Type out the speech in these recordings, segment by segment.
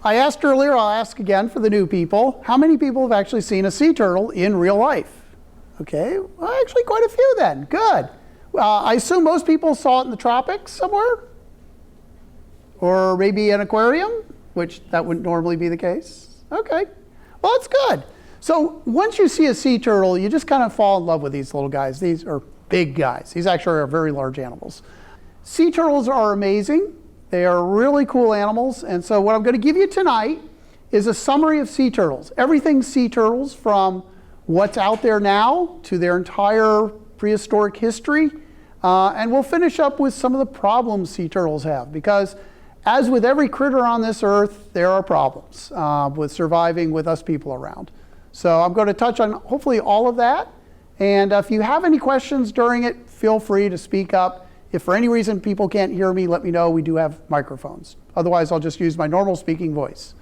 I asked earlier, I'll ask again for the new people. How many people have actually seen a sea turtle in real life? Okay, well, actually quite a few then. Good. I assume most people saw it in the tropics somewhere? Or maybe an aquarium, which that wouldn't normally be the case. Okay, well, that's good. So once you see a sea turtle, you just kind of fall in love with these little guys. These are big guys. These actually are very large animals. Sea turtles are amazing. They are really cool animals. And so what I'm going to give you tonight is a summary of sea turtles. Everything sea turtles, from what's out there now to their entire prehistoric history. And we'll finish up with some of the problems sea turtles have, because as with every critter on this earth, there are problems with surviving with us people around. So I'm going to touch on hopefully all of that. And if you have any questions during it, feel free to speak up. If for any reason people can't hear me, let me know. We do have microphones. Otherwise, I'll just use my normal speaking voice.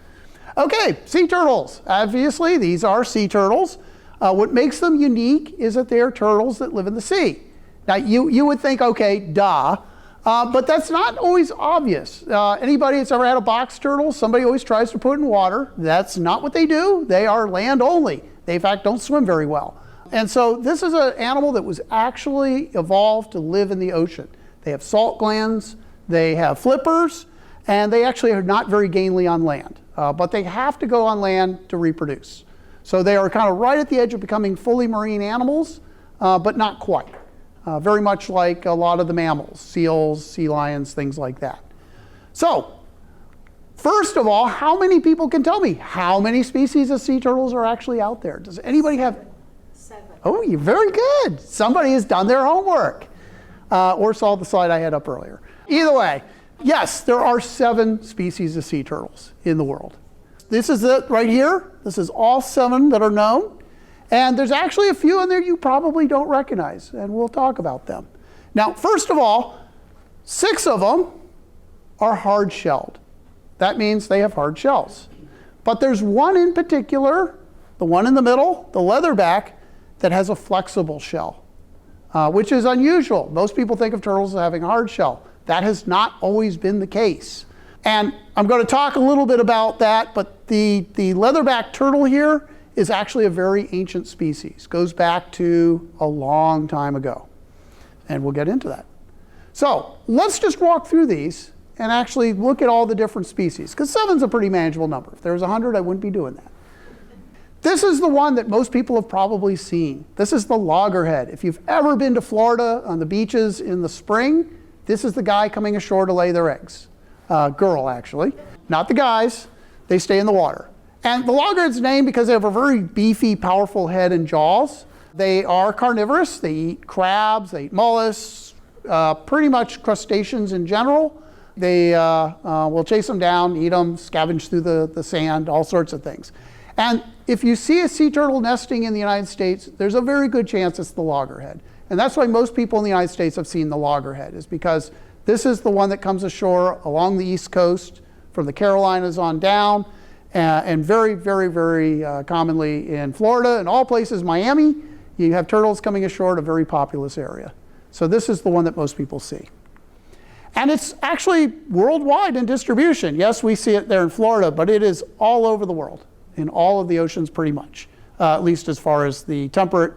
Okay, sea turtles. Obviously, these are sea turtles. What makes them unique is that they are turtles that live in the sea. Now, you would think, okay, duh. But that's not always obvious. Anybody that's ever had a box turtle, somebody always tries to put it in water. That's not what they do. They are land only. They, in fact, don't swim very well. And so this is an animal that was actually evolved to live in the ocean. They have salt glands, they have flippers, and they actually are not very gainly on land. But they have to go on land to reproduce. So they are kind of right at the edge of becoming fully marine animals, but not quite. Very much like a lot of the mammals, seals, sea lions, things like that. So, first of all, how many people can tell me how many species of sea turtles are actually out there? Does anybody have? 7. Oh, you're very good. Somebody has done their homework. Or saw the slide I had up earlier. Either way, yes, there are 7 species of sea turtles in the world. This is it right here. This is all 7 that are known. And there's actually a few in there you probably don't recognize, and we'll talk about them. Now, first of all, 6 of them are hard-shelled. That means they have hard shells. But there's one in particular, the one in the middle, the leatherback, that has a flexible shell. Which is unusual. Most people think of turtles as having a hard shell. That has not always been the case. And I'm going to talk a little bit about that, but the leatherback turtle here is actually a very ancient species. Goes back to a long time ago. And we'll get into that. So let's just walk through these and actually look at all the different species, because 7's a pretty manageable number. If there was 100, I wouldn't be doing that. This is the one that most people have probably seen. This is the loggerhead. If you've ever been to Florida on the beaches in the spring, this is the guy coming ashore to lay their eggs. Girl, actually. Not the guys. They stay in the water. And the loggerhead's named because they have a very beefy, powerful head and jaws. They are carnivorous. They eat crabs, they eat mollusks, pretty much crustaceans in general. They will chase them down, eat them, scavenge through the sand, all sorts of things. And if you see a sea turtle nesting in the United States, there's a very good chance it's the loggerhead. And that's why most people in the United States have seen the loggerhead, is because this is the one that comes ashore along the East Coast from the Carolinas on down, and very, very, very commonly in Florida and all places, Miami, you have turtles coming ashore at a very populous area. So this is the one that most people see. And it's actually worldwide in distribution. Yes, we see it there in Florida, but it is all over the world, in all of the oceans pretty much, at least as far as the temperate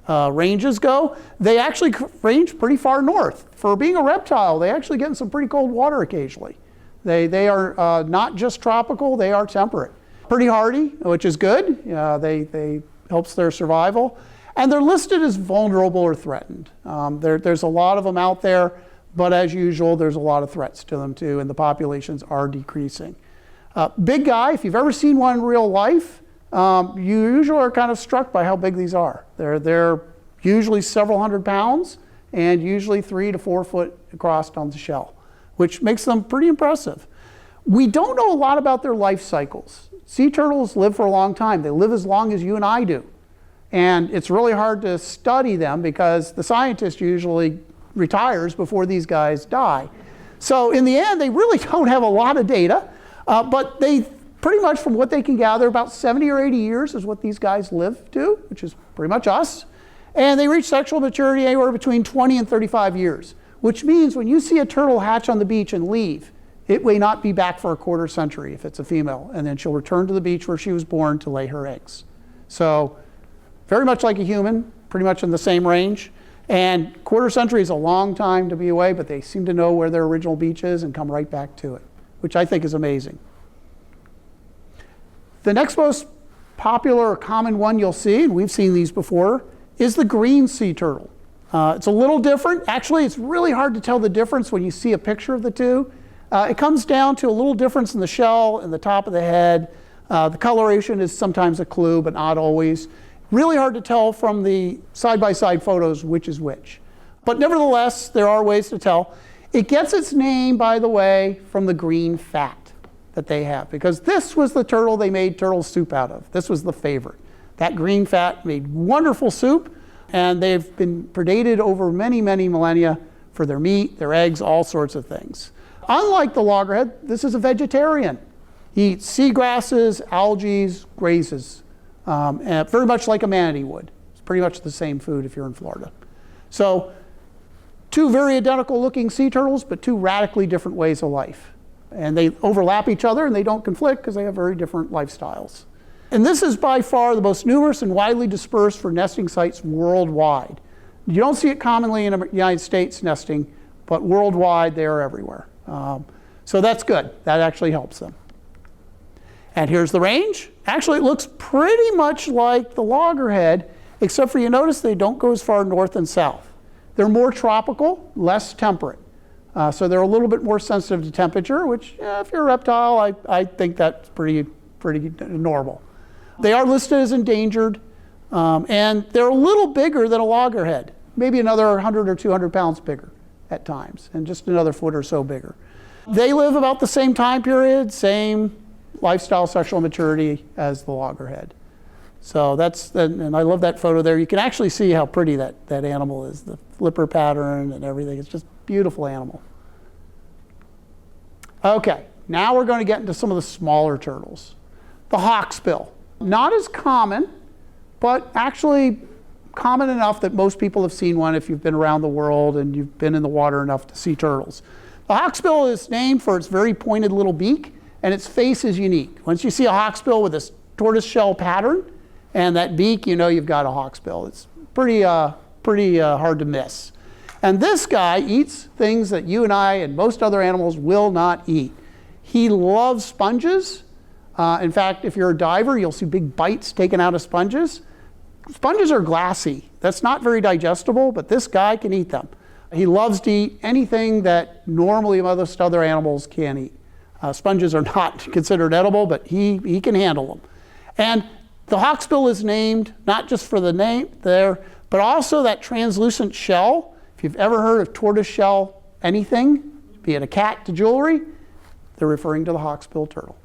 ranges go. They actually range pretty far north. For being a reptile, they actually get in some pretty cold water occasionally. They are not just tropical, they are temperate. Pretty hardy, which is good. They helps their survival. And they're listed as vulnerable or threatened. There's a lot of them out there, but as usual, there's a lot of threats to them too, and the populations are decreasing. Big guy, if you've ever seen one in real life, you usually are kind of struck by how big these are. They're usually several hundred pounds and usually 3 to 4 foot across on the shell, which makes them pretty impressive. We don't know a lot about their life cycles. Sea turtles live for a long time. They live as long as you and I do. And it's really hard to study them because the scientist usually retires before these guys die. So in the end, they really don't have a lot of data. But they pretty much, from what they can gather, about 70 or 80 years is what these guys live to, which is pretty much us. And they reach sexual maturity anywhere between 20 and 35 years, which means when you see a turtle hatch on the beach and leave, it may not be back for a quarter century if it's a female, and then she'll return to the beach where she was born to lay her eggs. So very much like a human, pretty much in the same range. And quarter century is a long time to be away, but they seem to know where their original beach is and come right back to it, which I think is amazing. The next most popular or common one you'll see, and we've seen these before, is the green sea turtle. It's a little different. Actually, it's really hard to tell the difference when you see a picture of the two. It comes down to a little difference in the shell and the top of the head. The coloration is sometimes a clue, but not always. Really hard to tell from the side-by-side photos which is which. But nevertheless, there are ways to tell. It gets its name, by the way, from the green fat that they have, because this was the turtle they made turtle soup out of. This was the favorite. That green fat made wonderful soup, and they've been predated over many, many millennia for their meat, their eggs, all sorts of things. Unlike the loggerhead, this is a vegetarian. He eats seagrasses, algae, grazes, and very much like a manatee would. It's pretty much the same food if you're in Florida. So two very identical looking sea turtles, but two radically different ways of life. And they overlap each other and they don't conflict because they have very different lifestyles. And this is by far the most numerous and widely dispersed for nesting sites worldwide. You don't see it commonly in the United States nesting, but worldwide they are everywhere. So that's good. That actually helps them. And here's the range. Actually, it looks pretty much like the loggerhead, except for you notice they don't go as far north and south. They're more tropical, less temperate. So they're a little bit more sensitive to temperature, which if you're a reptile, I think that's pretty normal. They are listed as endangered, and they're a little bigger than a loggerhead, maybe another 100 or 200 pounds bigger at times, and just another foot or so bigger. They live about the same time period, same lifestyle, sexual maturity as the loggerhead. So and I love that photo there. You can actually see how pretty that animal is, the flipper pattern and everything. It's just a beautiful animal. Okay, now we're going to get into some of the smaller turtles. The hawksbill. Not as common, but actually common enough that most people have seen one if you've been around the world and you've been in the water enough to see turtles. The hawksbill is named for its very pointed little beak, and its face is unique. Once you see a hawksbill with this tortoiseshell pattern and that beak, you know you've got a hawksbill. It's pretty hard to miss. And this guy eats things that you and I and most other animals will not eat. He loves sponges. In fact, if you're a diver, you'll see big bites taken out of sponges. Sponges are glassy. That's not very digestible, but this guy can eat them. He loves to eat anything that normally most other animals can't eat. Sponges are not considered edible, but he can handle them. And the hawksbill is named not just for the name there, but also that translucent shell. If you've ever heard of tortoiseshell anything, be it a cat to jewelry, they're referring to the hawksbill turtle.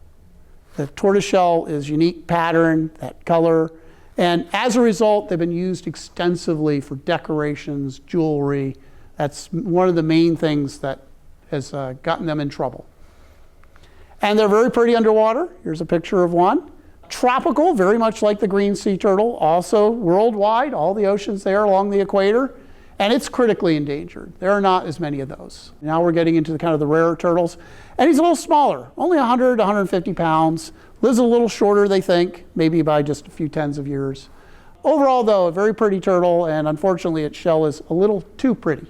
The tortoiseshell is unique pattern, that color, and as a result, they've been used extensively for decorations, jewelry. That's one of the main things that has gotten them in trouble. And they're very pretty underwater. Here's a picture of one. Tropical, very much like the green sea turtle, also worldwide, all the oceans there along the equator, and it's critically endangered. There are not as many of those. Now we're getting into the rarer turtles, and he's a little smaller, only 100 to 150 pounds, lives a little shorter, they think, maybe by just a few tens of years. Overall, though, a very pretty turtle, and unfortunately its shell is a little too pretty.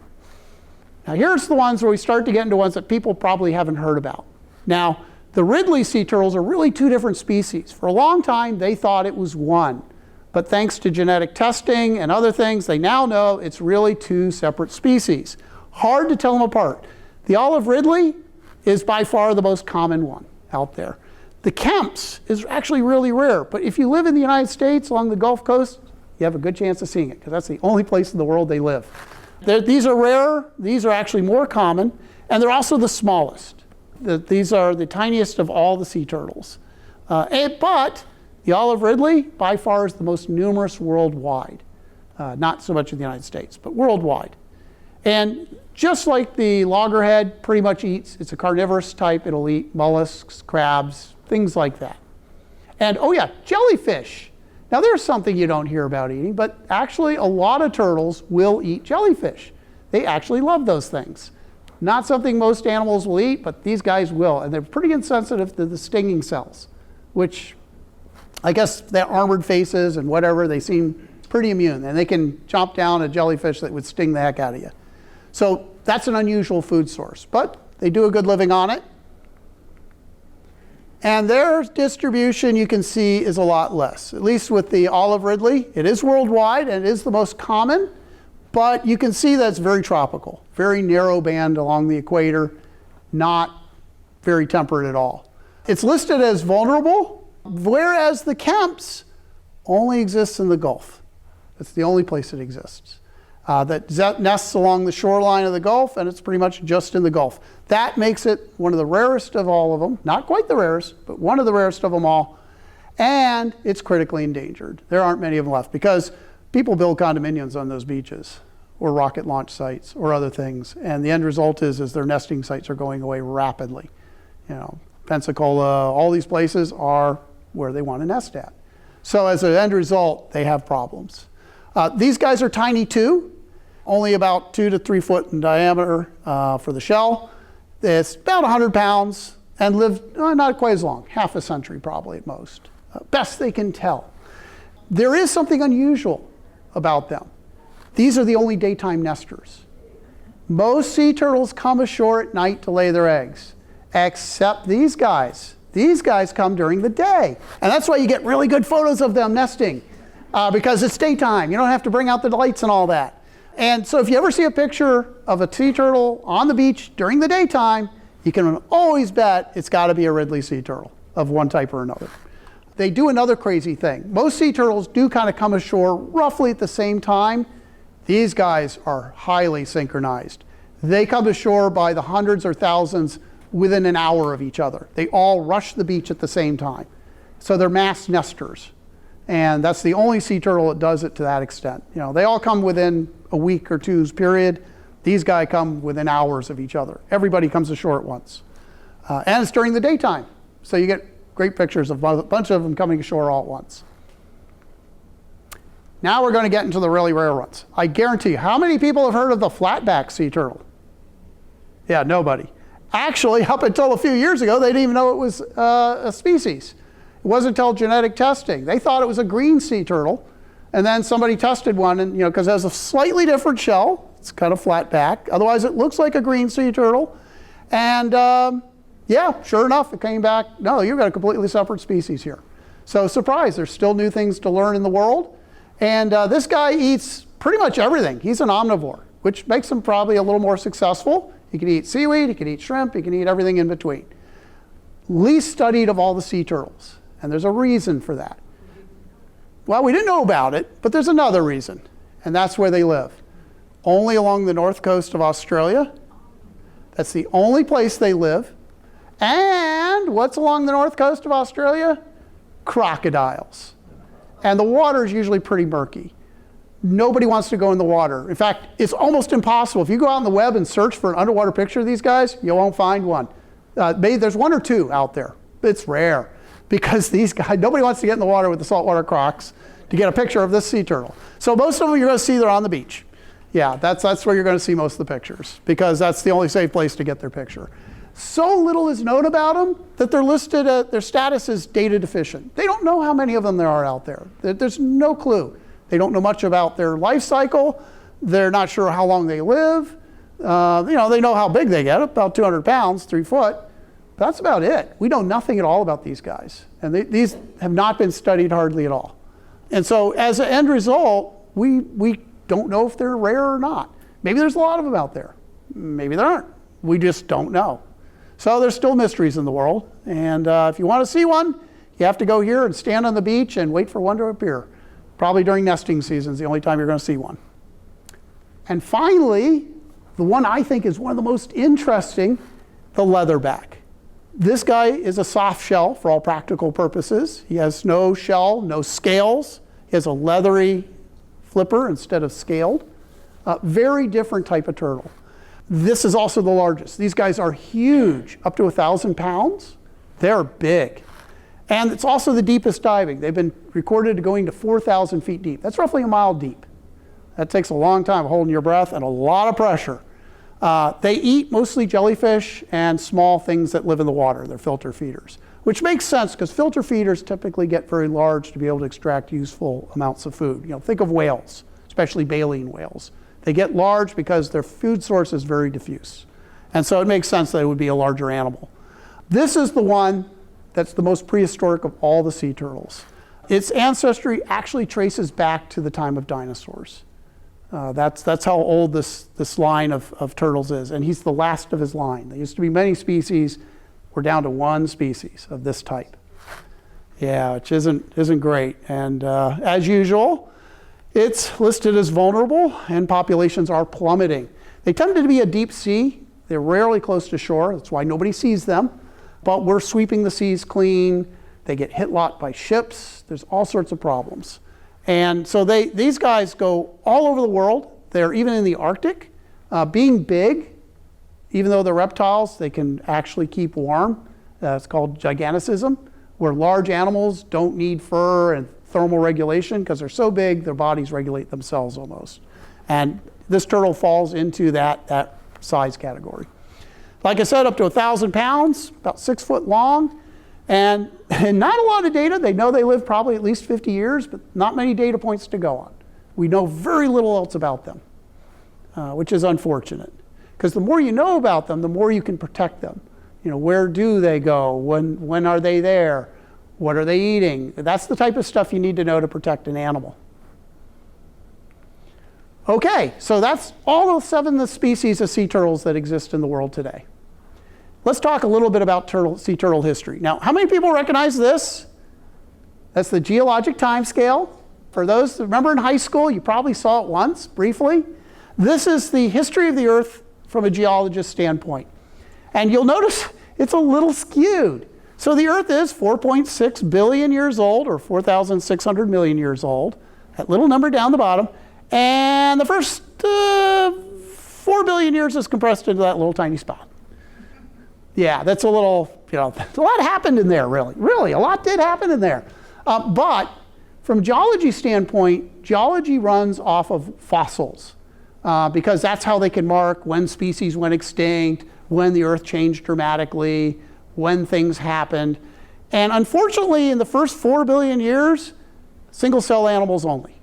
Now here's the ones where we start to get into ones that people probably haven't heard about. Now, the Ridley sea turtles are really two different species. For a long time, they thought it was one. But thanks to genetic testing and other things, they now know it's really two separate species. Hard to tell them apart. The olive Ridley is by far the most common one out there. The Kemp's is actually really rare. But if you live in the United States along the Gulf Coast, you have a good chance of seeing it, because that's the only place in the world they live. These are rare. These are actually more common. And they're also the smallest. These are the tiniest of all the sea turtles. But the olive Ridley, by far, is the most numerous worldwide. Not so much in the United States, but worldwide. And just like the loggerhead pretty much eats, it's a carnivorous type. It'll eat mollusks, crabs, things like that. And oh yeah, jellyfish. Now there's something you don't hear about eating, but actually a lot of turtles will eat jellyfish. They actually love those things. Not something most animals will eat, but these guys will. And they're pretty insensitive to the stinging cells, which I guess their armored faces and whatever, they seem pretty immune. And they can chomp down a jellyfish that would sting the heck out of you. So that's an unusual food source, but they do a good living on it. And their distribution, you can see, is a lot less. At least with the olive ridley. It is worldwide, and it is the most common. But you can see that it's very tropical. Very narrow band along the equator. Not very temperate at all. It's listed as vulnerable, whereas the Kemps only exists in the Gulf. It's the only place it exists. That nests along the shoreline of the Gulf, and it's pretty much just in the Gulf. That makes it one of the rarest of all of them. Not quite the rarest, but one of the rarest of them all. And it's critically endangered. There aren't many of them left because people build condominiums on those beaches or rocket launch sites or other things. And the end result is their nesting sites are going away rapidly. You know, Pensacola, all these places are where they want to nest at. So as an end result, they have problems. These guys are tiny too. Only about 2 to 3 foot in diameter for the shell. It's about 100 pounds and live not quite as long, half a century probably at most. Best they can tell. There is something unusual about them. These are the only daytime nesters. Most sea turtles come ashore at night to lay their eggs, except these guys. These guys come during the day. And that's why you get really good photos of them nesting because it's daytime. You don't have to bring out the lights and all that. And so if you ever see a picture of a sea turtle on the beach during the daytime, you can always bet it's got to be a Ridley sea turtle of one type or another. They do another crazy thing. Most sea turtles do kind of come ashore roughly at the same time. These guys are highly synchronized. They come ashore by the hundreds or thousands within an hour of each other. They all rush the beach at the same time. So they're mass nesters. And that's the only sea turtle that does it to that extent. You know, they all come within a week or two's period. These guys come within hours of each other. Everybody comes ashore at once. And it's during the daytime. So you get great pictures of a bunch of them coming ashore all at once. Now we're going to get into the really rare ones. I guarantee you, how many people have heard of the flatback sea turtle? Yeah, nobody. Actually, up until a few years ago, they didn't even know it was a species. It wasn't until genetic testing. They thought it was a green sea turtle. And then somebody tested one, and because it has a slightly different shell. It's kind of flat back. Otherwise, it looks like a green sea turtle. And yeah, sure enough, it came back. No, you've got a completely separate species here. So surprise, there's still new things to learn in the world. And this guy eats pretty much everything. He's an omnivore, which makes him probably a little more successful. He can eat seaweed, he can eat shrimp, he can eat everything in between. Least studied of all the sea turtles. And there's a reason for that. Well, we didn't know about it, but there's another reason. And that's where they live. Only along the north coast of Australia. That's the only place they live. And what's along the north coast of Australia? Crocodiles. And the water is usually pretty murky. Nobody wants to go in the water. In fact, it's almost impossible. If you go out on the web and search for an underwater picture of these guys, you won't find one. Maybe there's one or two out there. It's rare because these guys, nobody wants to get in the water with the saltwater crocs to get a picture of this sea turtle. So most of them you're going to see they're on the beach. Yeah, that's where you're going to see most of the pictures because that's the only safe place to get their picture. So little is known about them that they're listed, their status is data deficient. They don't know how many of them there are out there. There's no clue. They don't know much about their life cycle. They're not sure how long they live. They know how big they get, about 200 pounds, 3 foot. That's about it. We know nothing at all about these guys. And these have not been studied hardly at all. And so as an end result, we don't know if they're rare or not. Maybe there's a lot of them out there. Maybe there aren't. We just don't know. So there's still mysteries in the world. And if you want to see one, you have to go here and stand on the beach and wait for one to appear. Probably during nesting season is the only time you're going to see one. And finally, the one I think is one of the most interesting, the leatherback. This guy is a soft shell for all practical purposes. He has no shell, no scales. He has a leathery flipper instead of scaled. Very different type of turtle. This is also the largest. These guys are huge, up to 1,000 pounds. They're big. And it's also the deepest diving. They've been recorded going to 4,000 feet deep. That's roughly a mile deep. That takes a long time holding your breath and a lot of pressure. They eat mostly jellyfish and small things that live in the water. They're filter feeders, which makes sense because filter feeders typically get very large to be able to extract useful amounts of food. Think of whales, especially baleen whales. They get large because their food source is very diffuse. And so it makes sense that it would be a larger animal. This is the one that's the most prehistoric of all the sea turtles. Its ancestry actually traces back to the time of dinosaurs. That's how old this line of turtles is. And he's the last of his line. There used to be many species. We're down to one species of this type. Yeah, which isn't great. And as usual, it's listed as vulnerable, and populations are plummeting. They tend to be a deep sea. They're rarely close to shore. That's why nobody sees them. But we're sweeping the seas clean. They get hit a lot by ships. There's all sorts of problems. And so these guys go all over the world. They're even in the Arctic. Being big, even though they're reptiles, they can actually keep warm. It's called giganticism, where large animals don't need fur and thermal regulation because they're so big, their bodies regulate themselves almost. And this turtle falls into that size category. Like I said, up to 1,000 pounds, about 6 foot long, and not a lot of data. They know they live probably at least 50 years, but not many data points to go on. We know very little else about them, which is unfortunate. Because the more you know about them, the more you can protect them. Where do they go? When are they there? What are they eating? That's the type of stuff you need to know to protect an animal. Okay, so that's all the 7 species of sea turtles that exist in the world today. Let's talk a little bit about sea turtle history. Now, how many people recognize this? That's the geologic time scale. For those that remember in high school, you probably saw it once, briefly. This is the history of the Earth from a geologist standpoint. And you'll notice it's a little skewed. So the Earth is 4.6 billion years old, or 4,600 million years old. That little number down the bottom. And the first 4 billion years is compressed into that little tiny spot. Yeah, that's a little, a lot happened in there, really. Really, a lot did happen in there. But from a geology standpoint, geology runs off of fossils because that's how they can mark when species went extinct, when the Earth changed dramatically, when things happened. And unfortunately, in the first 4 billion years, single-cell animals only.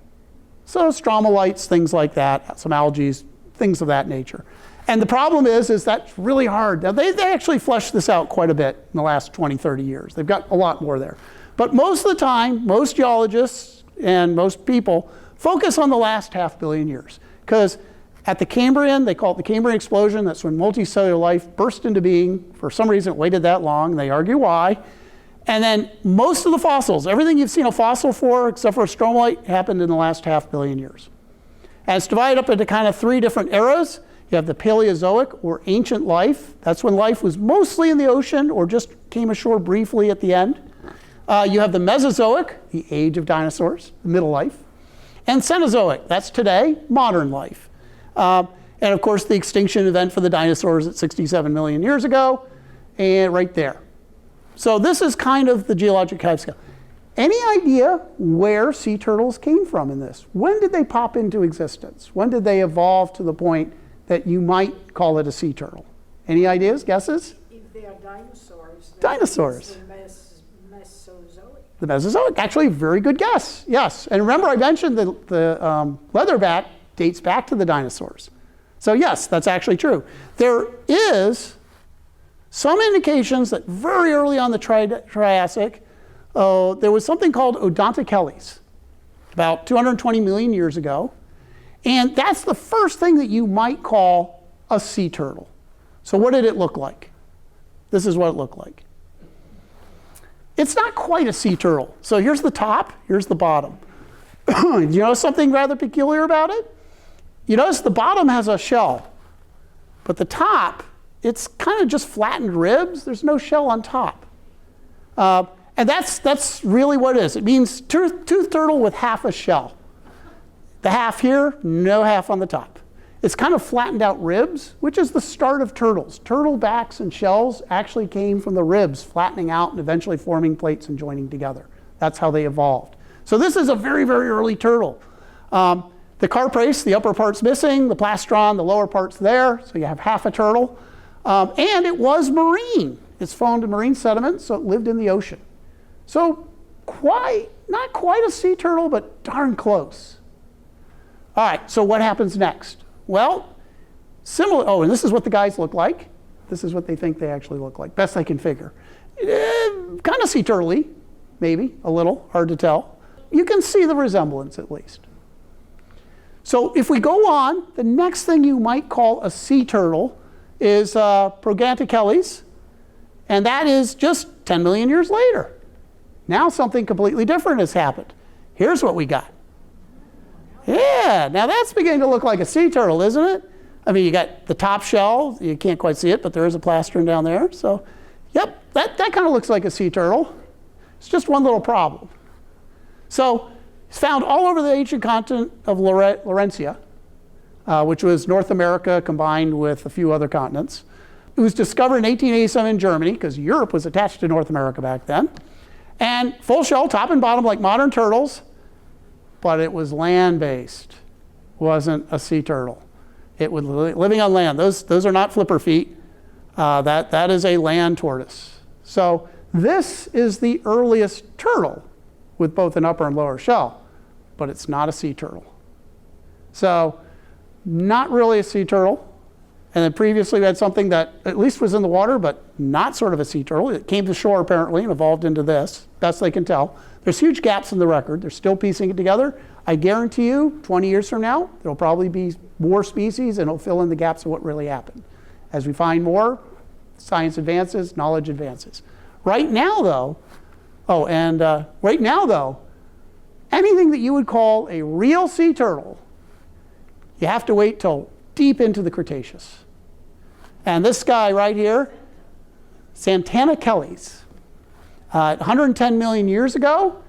So stromatolites, things like that, some algae, things of that nature. And the problem is that's really hard. Now, they actually fleshed this out quite a bit in the last 20, 30 years. They've got a lot more there. But most of the time, most geologists and most people focus on the last 500 million years. Because at the Cambrian, they call it the Cambrian explosion. That's when multicellular life burst into being. For some reason, it waited that long. They argue why. And then most of the fossils, everything you've seen a fossil for, except for a stromatolite, happened in the last 500 million years. And it's divided up into kind of 3 different eras. You have the Paleozoic, or ancient life. That's when life was mostly in the ocean or just came ashore briefly at the end. You have the Mesozoic, the age of dinosaurs, the middle life. And Cenozoic, that's today, modern life. And of course, the extinction event for the dinosaurs at 67 million years ago, and right there. So this is kind of the geologic timescale. Any idea where sea turtles came from in this? When did they pop into existence? When did they evolve to the point that you might call it a sea turtle? Any ideas, guesses? If they are dinosaurs. Dinosaurs. The Mesozoic. The Mesozoic, actually, very good guess. Yes, and remember I mentioned the leatherback dates back to the dinosaurs. So yes, that's actually true. There is some indications that very early on the Triassic, there was something called Odontocheles, about 220 million years ago. And that's the first thing that you might call a sea turtle. So what did it look like? This is what it looked like. It's not quite a sea turtle. So here's the top, here's the bottom. You notice something rather peculiar about it? You notice the bottom has a shell, but the top, it's kind of just flattened ribs. There's no shell on top. And that's really what it is. It means toothed turtle with half a shell. The half here, no half on the top. It's kind of flattened out ribs, which is the start of turtles. Turtle backs and shells actually came from the ribs flattening out and eventually forming plates and joining together. That's how they evolved. So this is a very, very early turtle. The carapace, the upper part's missing, the plastron, the lower part's there, so you have half a turtle. And it was marine. It's found in marine sediments, so it lived in the ocean. So not quite a sea turtle, but darn close. All right, so what happens next? Well, and this is what the guys look like. This is what they think they actually look like, best I can figure. Kind of sea turtle-y, maybe, a little, hard to tell. You can see the resemblance at least. So if we go on, the next thing you might call a sea turtle is Progantichelys, and that is just 10 million years later. Now something completely different has happened. Here's what we got. Yeah, now that's beginning to look like a sea turtle, isn't it? I mean, you got the top shell. You can't quite see it, but there is a plastron down there. So, yep, that kind of looks like a sea turtle. It's just one little problem. So, it's found all over the ancient continent of Laurentia, which was North America combined with a few other continents. It was discovered in 1887 in Germany, because Europe was attached to North America back then. And full shell, top and bottom, like modern turtles, but it was land-based. Wasn't a sea turtle. It was living on land. Those are not flipper feet. That is a land tortoise. So this is the earliest turtle with both an upper and lower shell, but it's not a sea turtle. So not really a sea turtle. And then previously we had something that at least was in the water, but not sort of a sea turtle. It came to shore apparently and evolved into this, best they can tell. There's huge gaps in the record. They're still piecing it together. I guarantee you, 20 years from now, there'll probably be more species and it'll fill in the gaps of what really happened. As we find more, science advances, knowledge advances. Right now though, anything that you would call a real sea turtle, you have to wait till deep into the Cretaceous. And this guy right here, Santanachelys, 110 million years ago,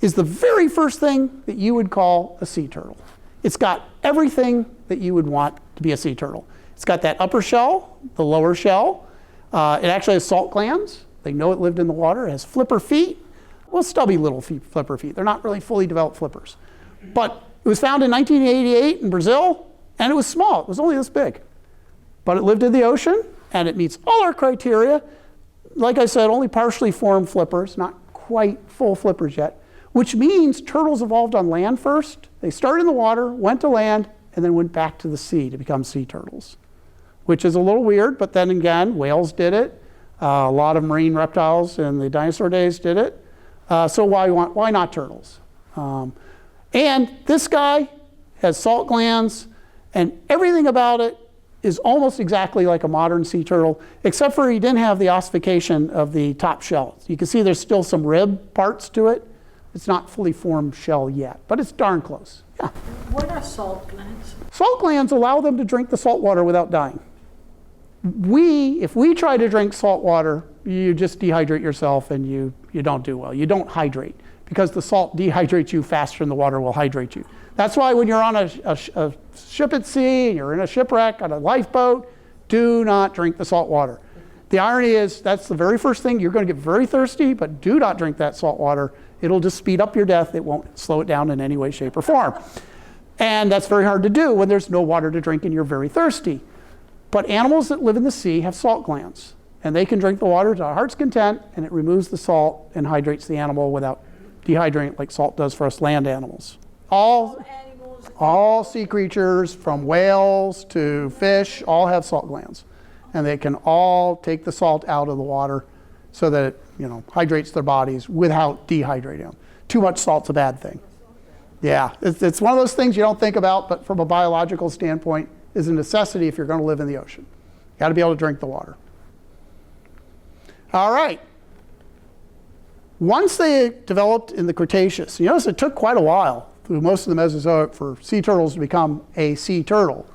is the very first thing that you would call a sea turtle. It's got everything that you would want to be a sea turtle. It's got that upper shell, the lower shell. It actually has salt glands. They know it lived in the water. It has flipper feet. Well, stubby little flipper feet. They're not really fully developed flippers. But it was found in 1988 in Brazil, and it was small. It was only this big. But it lived in the ocean, and it meets all our criteria. Like I said, only partially formed flippers, not quite full flippers yet, which means turtles evolved on land first. They started in the water, went to land, and then went back to the sea to become sea turtles, which is a little weird, but then again, whales did it. A lot of marine reptiles in the dinosaur days did it. So why not turtles? And this guy has salt glands, and everything about it is almost exactly like a modern sea turtle, except for he didn't have the ossification of the top shell. You can see there's still some rib parts to it. It's not fully formed shell yet, but it's darn close. Yeah. What are salt glands? Salt glands allow them to drink the salt water without dying. If we try to drink salt water, you just dehydrate yourself and you don't do well. You don't hydrate because the salt dehydrates you faster than the water will hydrate you. That's why when you're on a ship at sea, you're in a shipwreck on a lifeboat, do not drink the salt water. The irony is that's the very first thing. You're going to get very thirsty, but do not drink that salt water. It'll just speed up your death. It won't slow it down in any way, shape, or form. And that's very hard to do when there's no water to drink and you're very thirsty. But animals that live in the sea have salt glands, and they can drink the water to our heart's content, and it removes the salt and hydrates the animal without dehydrating it like salt does for us land animals. All sea creatures, from whales to fish, all have salt glands. And they can all take the salt out of the water so that it hydrates their bodies without dehydrating them. Too much salt's a bad thing. Yeah, it's one of those things you don't think about, but from a biological standpoint, is a necessity if you're going to live in the ocean. You got to be able to drink the water. All right. Once they developed in the Cretaceous, you notice it took quite a while through most of the Mesozoic for sea turtles to become a sea turtle.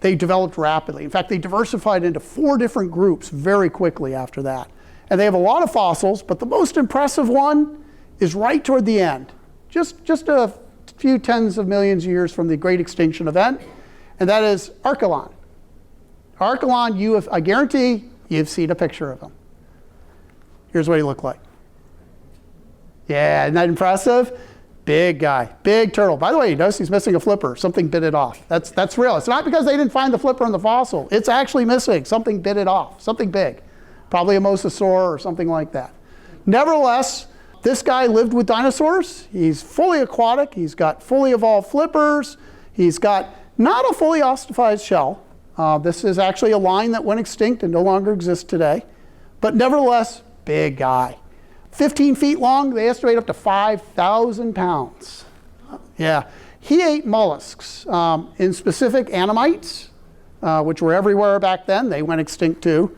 They developed rapidly. In fact, they diversified into 4 different groups very quickly after that. And they have a lot of fossils, but the most impressive one is right toward the end, just a few tens of millions of years from the Great Extinction event, and that is Archelon. Archelon, I guarantee you've seen a picture of him. Here's what he looked like. Yeah, isn't that impressive? Big guy, big turtle. By the way, you notice he's missing a flipper. Something bit it off. That's real. It's not because they didn't find the flipper in the fossil. It's actually missing. Something bit it off. Something big. Probably a mosasaur or something like that. Nevertheless, this guy lived with dinosaurs. He's fully aquatic. He's got fully evolved flippers. He's got not a fully ossified shell. This is actually a line that went extinct and no longer exists today. But nevertheless, big guy. 15 feet long, they estimate up to 5,000 pounds. Yeah, he ate mollusks, in specific annamites, which were everywhere back then. They went extinct too.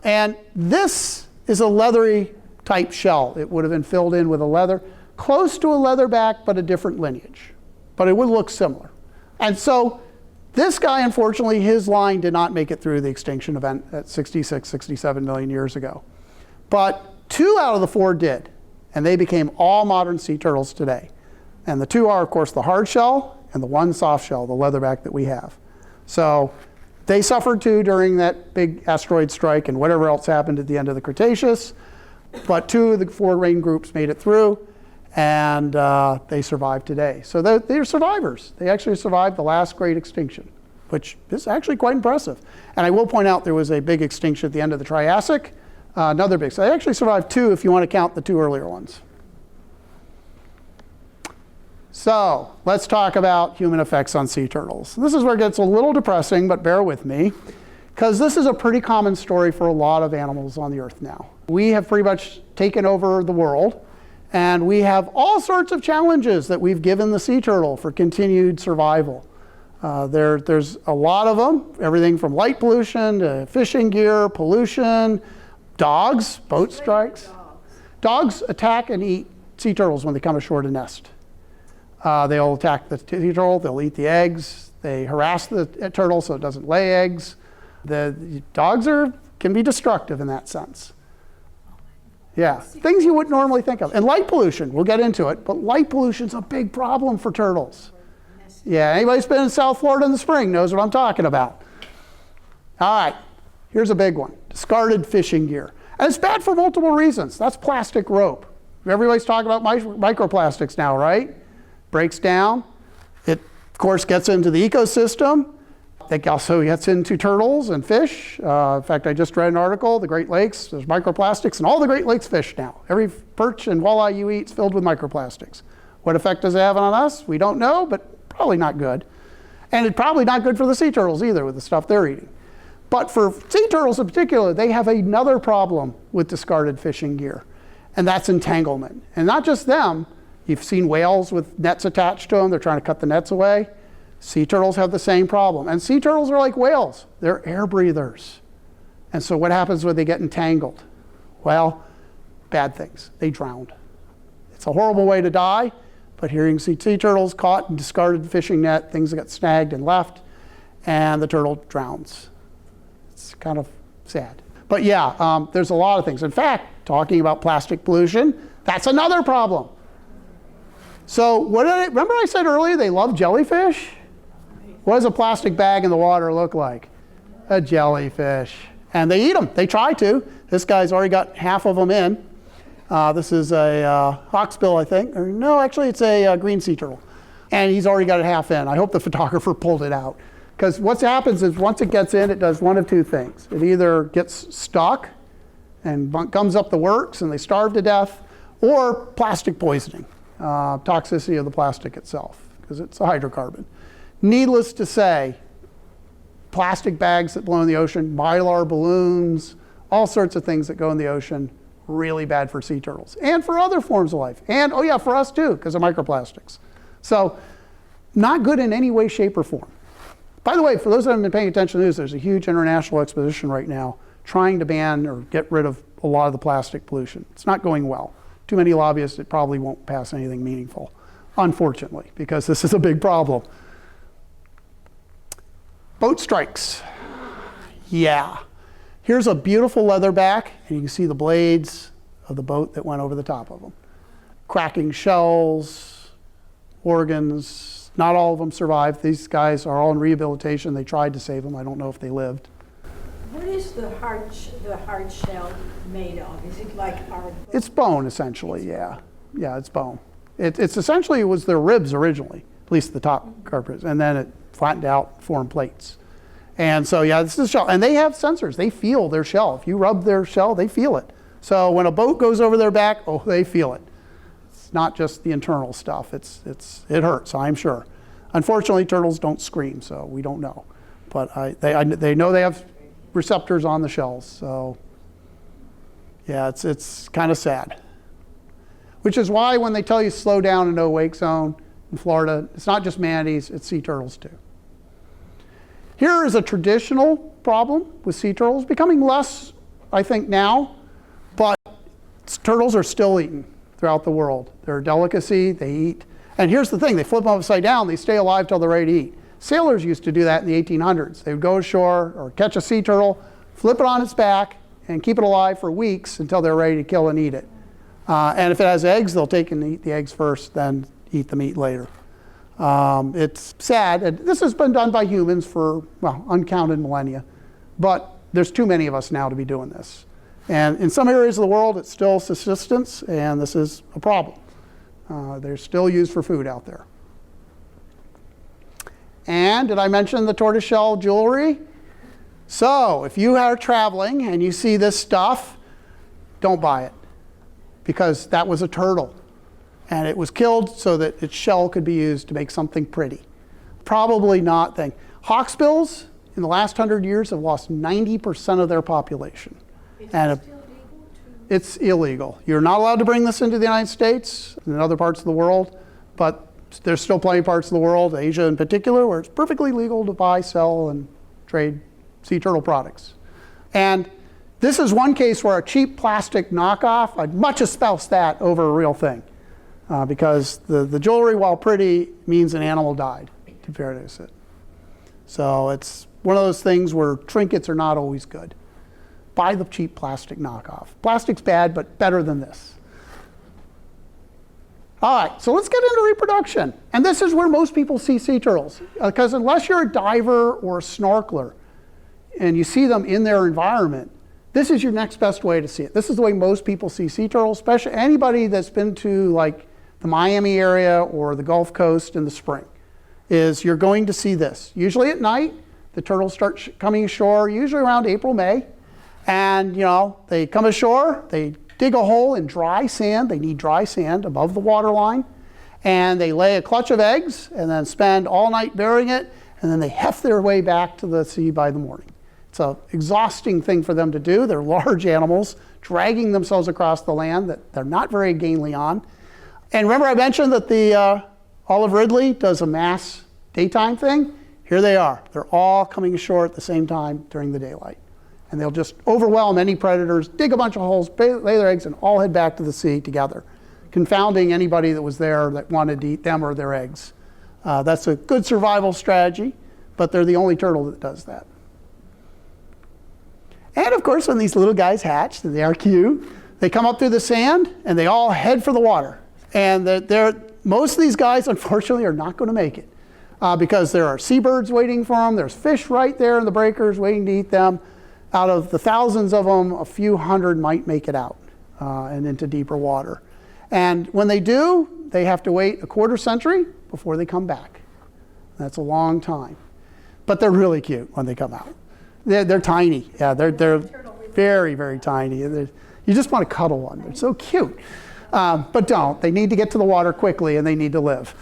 And this is a leathery type shell. It would have been filled in with a leather, close to a leatherback, but a different lineage. But it would look similar. And so this guy, unfortunately, his line did not make it through the extinction event at 66, 67 million years ago. But 2 out of the 4 did, and they became all modern sea turtles today. And the 2 are, of course, the hard shell and the 1 soft shell, the leatherback that we have. So they suffered too during that big asteroid strike and whatever else happened at the end of the Cretaceous. But 2 of the 4 main groups made it through, and they survived today. So they're survivors. They actually survived the last great extinction, which is actually quite impressive. And I will point out there was a big extinction at the end of the Triassic. Another big. So they actually survived 2 if you want to count the 2 earlier ones. So let's talk about human effects on sea turtles. This is where it gets a little depressing, but bear with me, because this is a pretty common story for a lot of animals on the earth now. We have pretty much taken over the world, and we have all sorts of challenges that we've given the sea turtle for continued survival. There's a lot of them, everything from light pollution to fishing gear, pollution, dogs, boat strikes. Dogs attack and eat sea turtles when they come ashore to nest. They'll attack the sea turtle, they'll eat the eggs, they harass the turtle so it doesn't lay eggs. The dogs can be destructive in that sense. Yeah, things you wouldn't normally think of. And light pollution, we'll get into it, but light pollution's a big problem for turtles. Yeah, anybody who's been in South Florida in the spring knows what I'm talking about. All right, here's a big one, discarded fishing gear. And it's bad for multiple reasons. That's plastic rope. Everybody's talking about microplastics now, right? Breaks down. It, of course, gets into the ecosystem. It also gets into turtles and fish. In fact, I just read an article, the Great Lakes, there's microplastics in all the Great Lakes fish now. Every perch and walleye you eat is filled with microplastics. What effect does it have on us? We don't know, but probably not good. And it's probably not good for the sea turtles either with the stuff they're eating. But for sea turtles in particular, they have another problem with discarded fishing gear, and that's entanglement. And not just them. You've seen whales with nets attached to them. They're trying to cut the nets away. Sea turtles have the same problem. And sea turtles are like whales. They're air breathers. And so what happens when they get entangled? Well, bad things. They drown. It's a horrible way to die, but here you can see sea turtles caught in discarded fishing net, things that got snagged and left, and the turtle drowns. It's kind of sad. But yeah, there's a lot of things. In fact, talking about plastic pollution, that's another problem. So remember I said earlier they love jellyfish? What does a plastic bag in the water look like? A jellyfish. And they eat them. They try to. This guy's already got half of them in. This is a hawksbill, I think. Or no, actually it's a green sea turtle. And he's already got it half in. I hope the photographer pulled it out. Because what happens is once it gets in, it does one of 2 things. It either gets stuck and gums up the works and they starve to death, or plastic poisoning. Toxicity of the plastic itself, because it's a hydrocarbon. Needless to say, plastic bags that blow in the ocean, mylar balloons, all sorts of things that go in the ocean, really bad for sea turtles and for other forms of life. And, oh yeah, for us too, because of microplastics. So, not good in any way, shape, or form. By the way, for those that haven't been paying attention to the news, there's a huge international expedition right now trying to ban or get rid of a lot of the plastic pollution. It's not going well. Too many lobbyists, it probably won't pass anything meaningful, unfortunately, because this is a big problem. Boat strikes. Yeah. Here's a beautiful leatherback, and you can see the blades of the boat that went over the top of them. Cracking shells, organs, not all of them survived. These guys are all in rehabilitation. They tried to save them. I don't know if they lived. What is the hard shell made of? Is it like our... It's bone, essentially, yeah. Yeah, it's bone. It's essentially, it was their ribs originally, at least the top carpet, and then it flattened out, formed plates. And so, yeah, this is shell. And they have sensors. They feel their shell. If you rub their shell, they feel it. So when a boat goes over their back, oh, they feel it. It's not just the internal stuff. It hurts, I'm sure. Unfortunately, turtles don't scream, so we don't know. But they know they have receptors on the shells. So, yeah, it's kind of sad. Which is why when they tell you slow down in no wake zone in Florida, it's not just manatees, it's sea turtles too. Here is a traditional problem with sea turtles, becoming less, I think, now, but turtles are still eaten throughout the world. They're a delicacy, they eat. And here's the thing, they flip them upside down, they stay alive till they're ready to eat. Sailors used to do that in the 1800s. They would go ashore or catch a sea turtle, flip it on its back, and keep it alive for weeks until they're ready to kill and eat it. And if it has eggs, they'll take and eat the eggs first, then eat the meat later. It's sad, and this has been done by humans for, well, uncounted millennia, but there's too many of us now to be doing this. And in some areas of the world, it's still subsistence, and this is a problem. They're still used for food out there. And did I mention the tortoiseshell jewelry? So if you are traveling and you see this stuff, don't buy it, because that was a turtle. And it was killed so that its shell could be used to make something pretty. Probably not thing. Hawksbills in the last 100 years have lost 90% of their population. And it's illegal. You're not allowed to bring this into the United States and other parts of the world, but there's still plenty of parts of the world, Asia in particular, where it's perfectly legal to buy, sell, and trade sea turtle products. And this is one case where a cheap plastic knockoff, I'd much espouse that over a real thing. Because the jewelry, while pretty, means an animal died to paradise it. So it's one of those things where trinkets are not always good. Buy the cheap plastic knockoff. Plastic's bad, but better than this. All right, so let's get into reproduction. And this is where most people see sea turtles. Because unless you're a diver or a snorkeler and you see them in their environment, this is your next best way to see it. This is the way most people see sea turtles, especially anybody that's been to like the Miami area or the Gulf Coast in the spring, is you're going to see this. Usually at night, the turtles start coming ashore, usually around April, May. And you know, they come ashore, they dig a hole in dry sand. They need dry sand above the water line. And they lay a clutch of eggs and then spend all night burying it. And then they heft their way back to the sea by the morning. It's an exhausting thing for them to do. They're large animals dragging themselves across the land that they're not very gainly on. And remember I mentioned that the Olive Ridley does a mass daytime thing? Here they are. They're all coming ashore at the same time during the daylight. And they'll just overwhelm any predators, dig a bunch of holes, lay their eggs, and all head back to the sea together, confounding anybody that was there that wanted to eat them or their eggs. That's a good survival strategy, but they're the only turtle that does that. And of course, when these little guys hatch, they are cute, they come up through the sand and they all head for the water. And most of these guys, unfortunately, are not going to make it because there are seabirds waiting for them. There's fish right there in the breakers waiting to eat them. Out of the thousands of them, a few hundred might make it out and into deeper water. And when they do, they have to wait a quarter century before they come back. That's a long time. But they're really cute when they come out. They're tiny. Yeah, they're very, very tiny. You just want to cuddle one. They're so cute. But don't. They need to get to the water quickly and they need to live.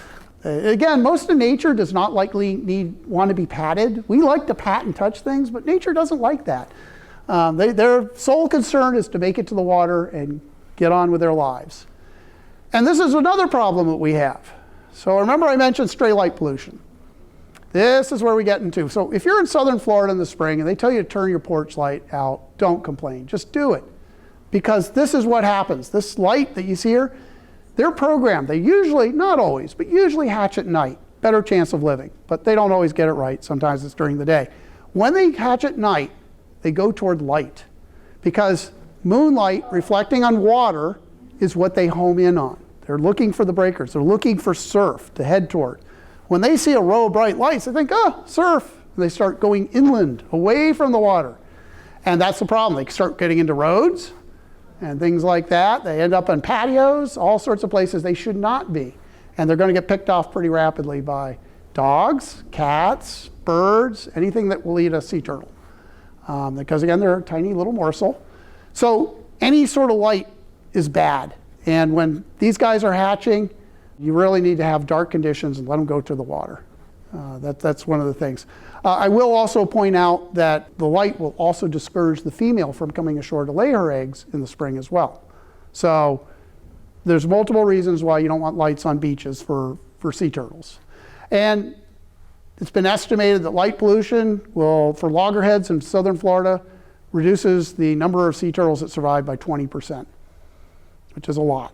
Again, most of nature does not likely want to be patted. We like to pat and touch things, but nature doesn't like that. Their sole concern is to make it to the water and get on with their lives. And this is another problem that we have. So remember I mentioned stray light pollution. This is where we get into. So if you're in southern Florida in the spring and they tell you to turn your porch light out, don't complain. Just do it. Because this is what happens. This light that you see here, they're programmed. They usually, not always, but usually hatch at night. Better chance of living. But they don't always get it right. Sometimes it's during the day. When they hatch at night, they go toward light. Because moonlight reflecting on water is what they home in on. They're looking for the breakers. They're looking for surf to head toward. When they see a row of bright lights, they think, oh, surf. And they start going inland, away from the water. And that's the problem. They start getting into roads. and things like that. They end up on patios, all sorts of places they should not be. And they're going to get picked off pretty rapidly by dogs, cats, birds, anything that will eat a sea turtle. Because again, they're a tiny little morsel. So any sort of light is bad. And when these guys are hatching, you really need to have dark conditions and let them go to the water. That's one of the things. I will also point out that the light will also discourage the female from coming ashore to lay her eggs in the spring as well. So there's multiple reasons why you don't want lights on beaches for sea turtles. And it's been estimated that light pollution will, for loggerheads in southern Florida, reduces the number of sea turtles that survive by 20%, which is a lot.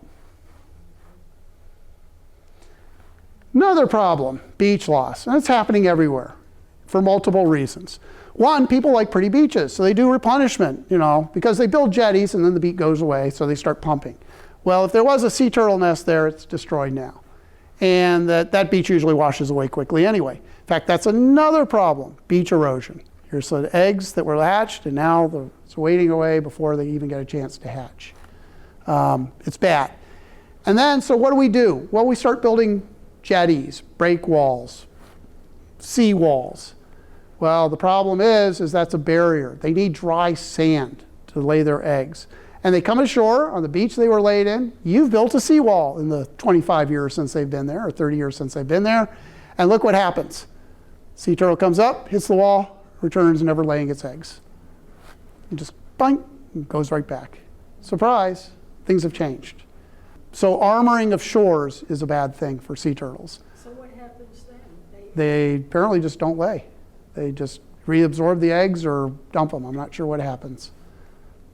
Another problem, beach loss. And it's happening everywhere for multiple reasons. One, people like pretty beaches, so they do replenishment, because they build jetties and then the beach goes away, so they start pumping. Well, if there was a sea turtle nest there, it's destroyed now. And that beach usually washes away quickly anyway. In fact, that's another problem, beach erosion. Here's the eggs that were hatched, and now it's wading away before they even get a chance to hatch. It's bad. And then, so what do? Well, we start building jetties, break walls, sea walls. Well, the problem is that's a barrier. They need dry sand to lay their eggs. And they come ashore on the beach they were laid in. You've built a seawall in the 25 years since they've been there, or 30 years since they've been there. And look what happens. Sea turtle comes up, hits the wall, returns never laying its eggs. And just bang, and goes right back. Surprise, things have changed. So armoring of shores is a bad thing for sea turtles. So what happens then? They apparently just don't lay. They just reabsorb the eggs or dump them. I'm not sure what happens.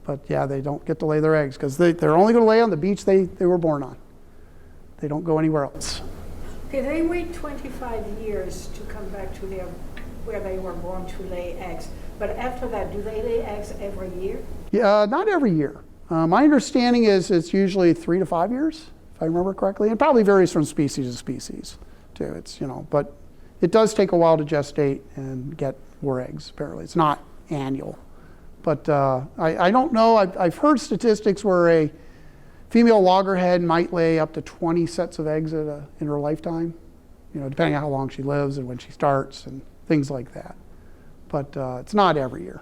But yeah, they don't get to lay their eggs because they're only going to lay on the beach they were born on. They don't go anywhere else. Okay, they wait 25 years to come back to where they were born to lay eggs. But after that, do they lay eggs every year? Yeah, not every year. My understanding is it's usually 3 to 5 years, if I remember correctly. It probably varies from species to species, too. It's, but it does take a while to gestate and get more eggs, apparently. It's not annual. But I don't know. I've heard statistics where a female loggerhead might lay up to 20 sets of eggs in her lifetime, depending on how long she lives and when she starts and things like that. But it's not every year.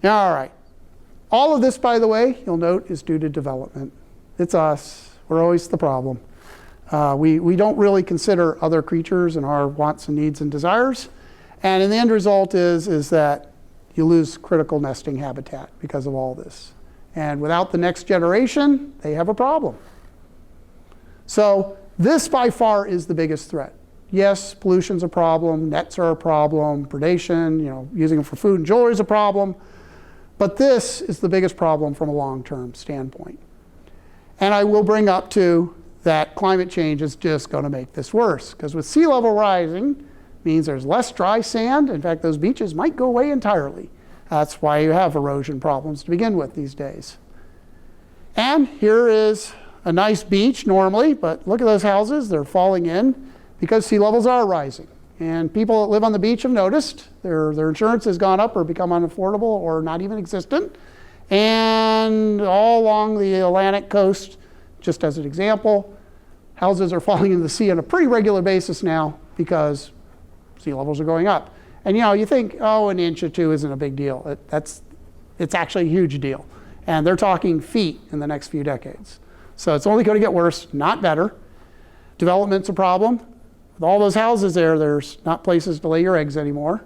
All right. All of this, by the way, you'll note, is due to development. It's us. We're always the problem. We don't really consider other creatures and our wants and needs and desires. And the end result is that you lose critical nesting habitat because of all this. And without the next generation, they have a problem. So this, by far, is the biggest threat. Yes, pollution's a problem, nets are a problem, predation, using them for food and jewelry is a problem. But this is the biggest problem from a long-term standpoint. And I will bring up, too, that climate change is just going to make this worse. Because with sea level rising, means there's less dry sand. In fact, those beaches might go away entirely. That's why you have erosion problems to begin with these days. And here is a nice beach normally, but look at those houses. They're falling in because sea levels are rising. And people that live on the beach have noticed their insurance has gone up or become unaffordable or not even existent. And all along the Atlantic coast, just as an example, houses are falling into the sea on a pretty regular basis now because sea levels are going up. And you think, an inch or two isn't a big deal. It's actually a huge deal. And they're talking feet in the next few decades. So it's only going to get worse, not better. Development's a problem. With all those houses there's not places to lay your eggs anymore.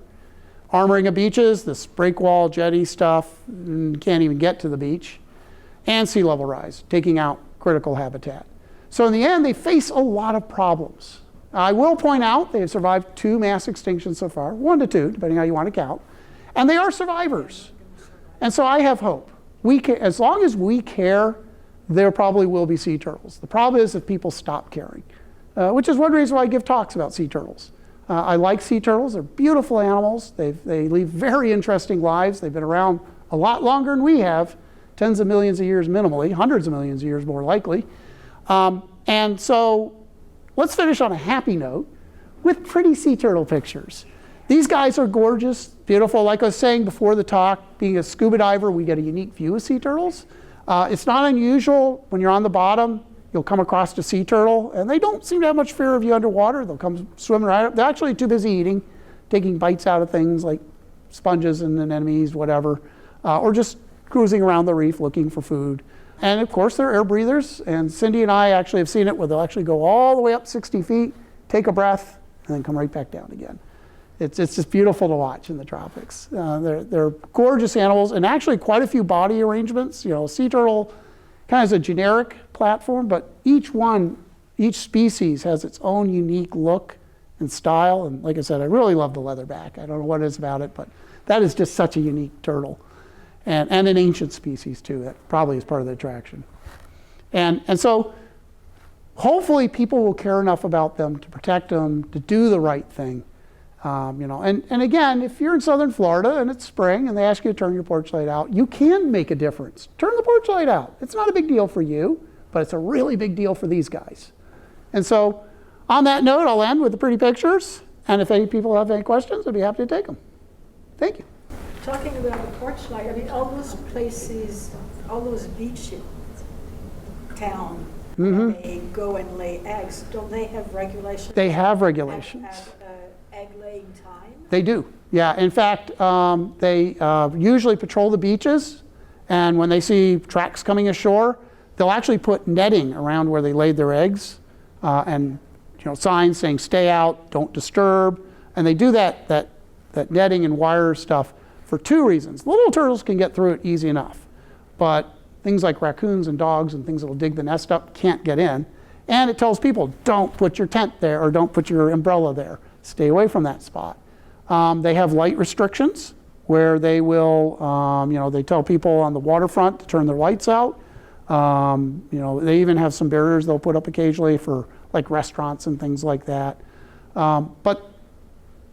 Armoring of beaches, this break wall, jetty stuff, can't even get to the beach. And sea level rise, taking out critical habitat. So in the end, they face a lot of problems. I will point out they have survived 2 mass extinctions so far, 1 to 2, depending how you want to count. And they are survivors. And so I have hope. As long as we care, there probably will be sea turtles. The problem is if people stop caring, which is one reason why I give talks about sea turtles. I like sea turtles. They're beautiful animals. They lead very interesting lives. They've been around a lot longer than we have, tens of millions of years minimally, hundreds of millions of years more likely. And so let's finish on a happy note with pretty sea turtle pictures. These guys are gorgeous, beautiful. Like I was saying before the talk, being a scuba diver, we get a unique view of sea turtles. It's not unusual when you're on the bottom, you'll come across a sea turtle, and they don't seem to have much fear of you underwater. They'll come swimming right up. They're actually too busy eating, taking bites out of things like sponges and anemones, whatever, or just cruising around the reef looking for food. And of course, they're air breathers, and Cindy and I actually have seen it where they'll actually go all the way up 60 feet, take a breath, and then come right back down again. It's just beautiful to watch in the tropics. They're gorgeous animals, and actually quite a few body arrangements. You know, sea turtle kind of is a generic platform, but each species has its own unique look and style. And like I said, I really love the leatherback. I don't know what it is about it, but that is just such a unique turtle. And an ancient species too. That probably is part of the attraction. And so hopefully people will care enough about them to protect them, to do the right thing. You know, and again, if you're in southern Florida and it's spring and they ask you to turn your porch light out, you can make a difference. Turn the porch light out. It's not a big deal for you, but it's a really big deal for these guys. And so on that note, I'll end with the pretty pictures. And if any people have any questions, I'd be happy to take them. Thank you. Talking about the porch light, I mean, all those places, all those beach town, where they go and lay eggs, don't they have regulations? They have regulations. Egg laying time? They do, yeah. In fact, they usually patrol the beaches, and when they see tracks coming ashore, they'll actually put netting around where they laid their eggs, and signs saying "stay out, don't disturb." And they do that netting and wire stuff for two reasons. Little turtles can get through it easy enough, but things like raccoons and dogs and things that will dig the nest up can't get in. And it tells people, don't put your tent there or don't put your umbrella there. Stay away from that spot. They have light restrictions where they will, they tell people on the waterfront to turn their lights out. They even have some barriers they'll put up occasionally for like restaurants and things like that. But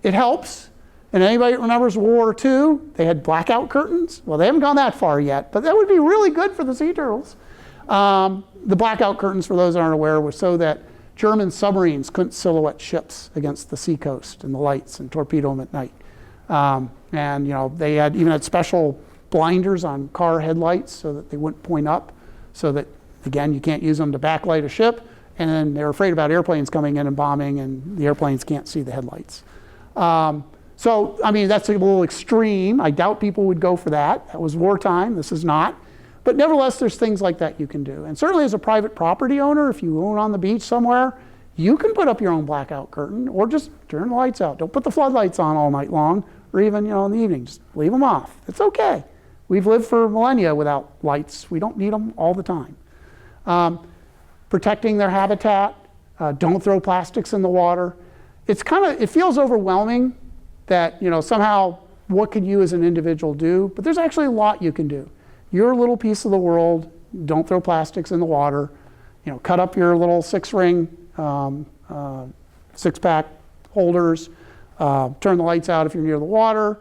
it helps. And anybody that remembers World War II, they had blackout curtains. Well, they haven't gone that far yet, but that would be really good for the sea turtles. The blackout curtains, for those who aren't aware, were so that German submarines couldn't silhouette ships against the seacoast and the lights and torpedo them at night. They even had special blinders on car headlights so that they wouldn't point up, so that, again, you can't use them to backlight a ship. And then they're afraid about airplanes coming in and bombing, and the airplanes can't see the headlights. So, I mean, that's a little extreme. I doubt people would go for that. That was wartime. This is not. But nevertheless, there's things like that you can do. And certainly as a private property owner, if you own on the beach somewhere, you can put up your own blackout curtain or just turn the lights out. Don't put the floodlights on all night long or even, in the evening. Just leave them off. It's okay. We've lived for millennia without lights. We don't need them all the time. Protecting their habitat. Don't throw plastics in the water. It feels overwhelming that, somehow what could you as an individual do? But there's actually a lot you can do. Your little piece of the world, don't throw plastics in the water. Cut up your little six-ring, six-pack holders. Turn the lights out if you're near the water.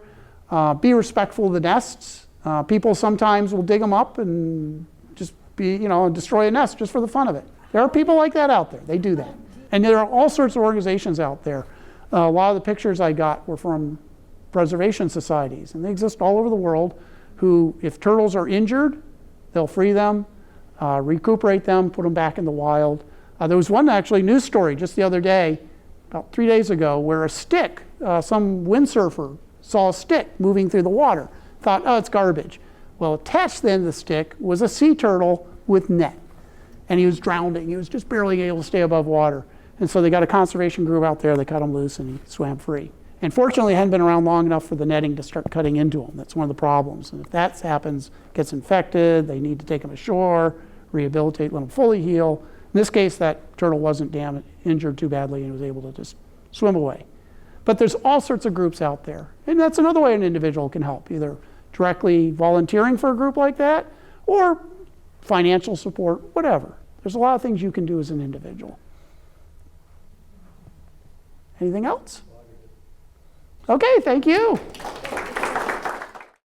Be respectful of the nests. People sometimes will dig them up and just destroy a nest just for the fun of it. There are people like that out there. They do that. And there are all sorts of organizations out there. A lot of the pictures I got were from preservation societies, and they exist all over the world, who, if turtles are injured, they'll free them, recuperate them, put them back in the wild. There was one actually news story just the other day, about 3 days ago, where a stick, some windsurfer saw a stick moving through the water, thought, oh, it's garbage. Well, attached to the end of the stick was a sea turtle with net, and he was drowning. He was just barely able to stay above water. And so they got a conservation group out there, they cut him loose, and he swam free. And fortunately, it hadn't been around long enough for the netting to start cutting into him. That's one of the problems. And if that happens, gets infected, they need to take him ashore, rehabilitate, let him fully heal. In this case, that turtle wasn't injured too badly and was able to just swim away. But there's all sorts of groups out there. And that's another way an individual can help, either directly volunteering for a group like that or financial support, whatever. There's a lot of things you can do as an individual. Anything else? Okay, thank you.